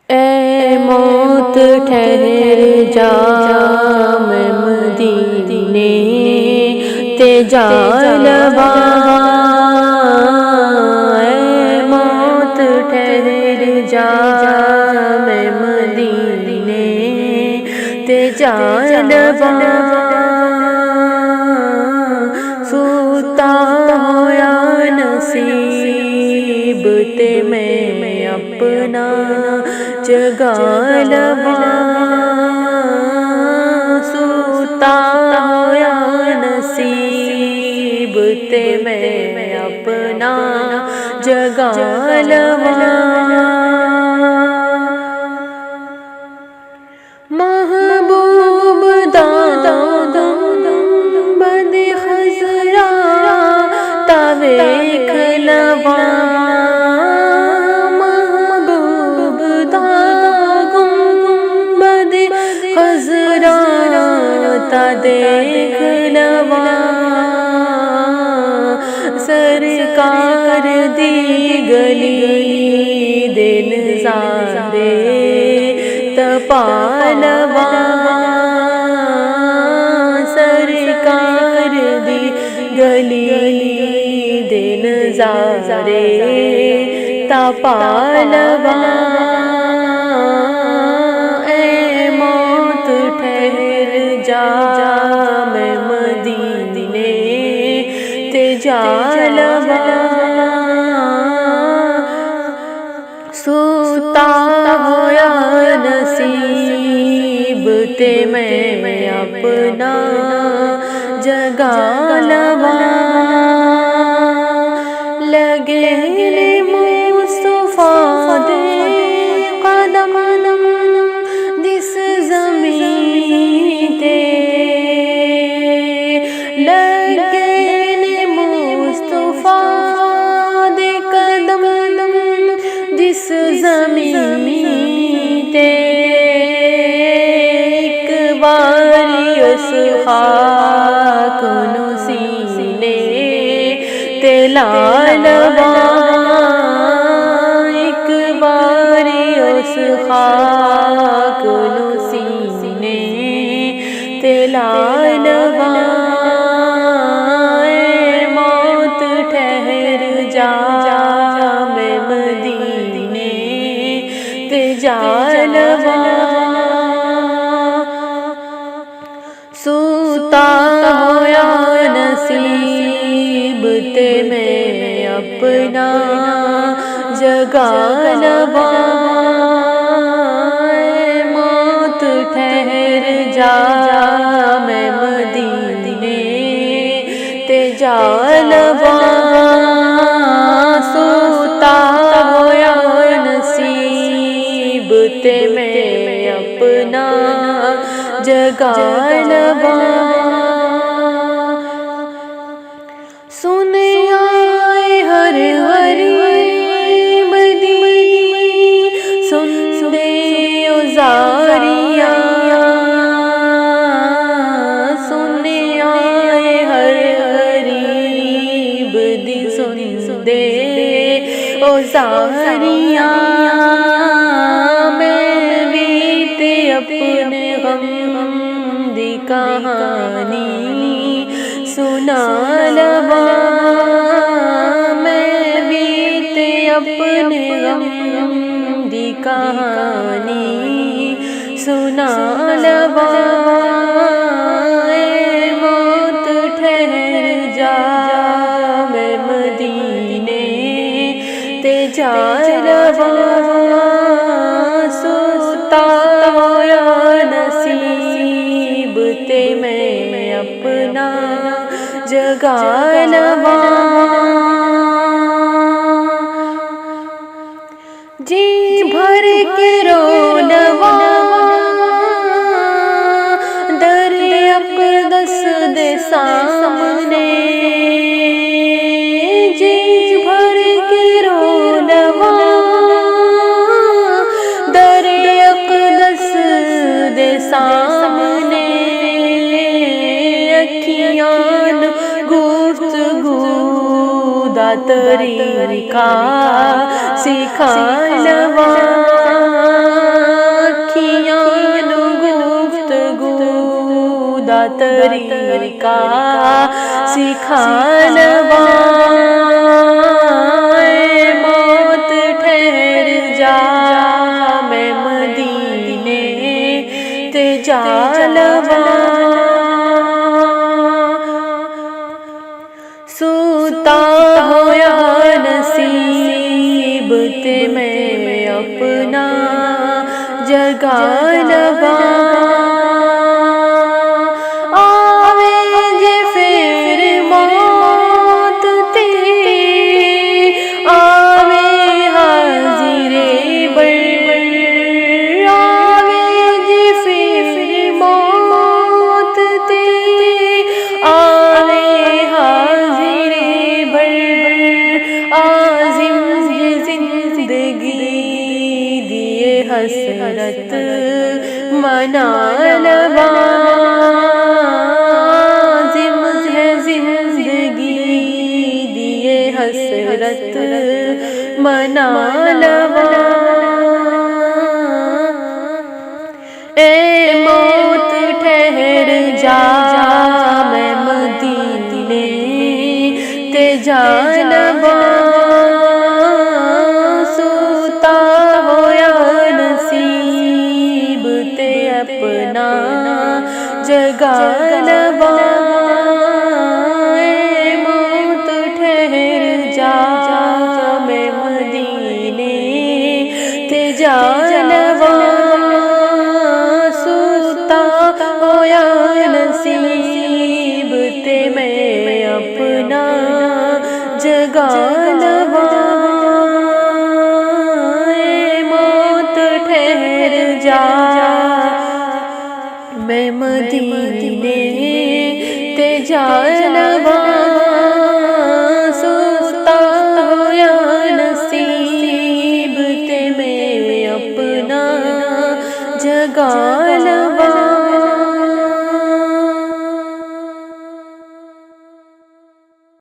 اے موت ٹھہر جا، میں مدینے تے جا لبا۔ اے موت ٹھہر جا، میں مدینے تے جا لبا۔ سوتا ہویا نصیب تے میں اپنا جگا لواں۔ سوتا ہویا نصیب تے میں اپنا جگا لواں۔ محبوب دا گنبد خضرا تا ویکھ لواں۔ محبوب دا گنبد خضرا تا دیکھ لواں۔ سرکار دی گلی دے نظارے تپا لواں۔ سرکار دی گلی دے نظارے تپا لواں۔ اے موت ٹھہر جا، میں مدینے تے جا لواں۔ سوتا ہویا نصیب تے میں اپنا جگا لواں۔ لگے مصطفیٰ دے قدم جس زمین تے۔ لگے مصطفیٰ دے قدم جس زمین تے۔ ایک باری اس خاک نو سینے تے لا لواں۔ ایک باری اس خاک نو سینے تے لا لواں۔ اے موت ٹھہر جا، میں مدینے تے جا لواں۔ سوتا ہویا نصیب تے میں اپنا جگا لواں۔ اے موت ٹھہر جا، میں مدینے تے جا لواں۔ سوتا ہویا نصیب تے میں اپنا جگا لواں۔ سنیا ہر غریب دی سن دے ازاریاں۔ سنیا ہر غریب دی سن دے ازاریاں۔ میں بھی تے اپنے غم دی کہانی سنا لواں۔ میں بھی تے اپنے غم دی کہانی سنا لواں۔ اے موت ٹھہر جا، میں مدینے تے جا لواں۔ سوتا ہویا نصیب تے میں اپنا جگا لواں۔ جی بھر کے رو لواں، در اقدس دے سامنے۔ جی بھر کے رو لواں، در اقدس دے سامنے۔ اکھیاں گفتگو دا طریقہ سکھا لواں۔ طریقہ سکھانوا، موت ٹھہر جا میں مدینے تے جا لوا، سوتا ہویا نصیب تے میں اپنا جگا لوا، حسرت منا لوا، ہے زندگی دیے حسرت منا لوا، اے موت ٹھہر جا میں مدینے تے جا لوا، اپنا جگا لوا، اے موت ٹھہر جا میں مدینے تے جا لوا، سوتا ہویا نصیب تے میں اپنا جگا لوا، اے موت ٹھہر جا میں مدینے تے جا لوا، سوتا ہویا نصیب تے میں اپنا جگا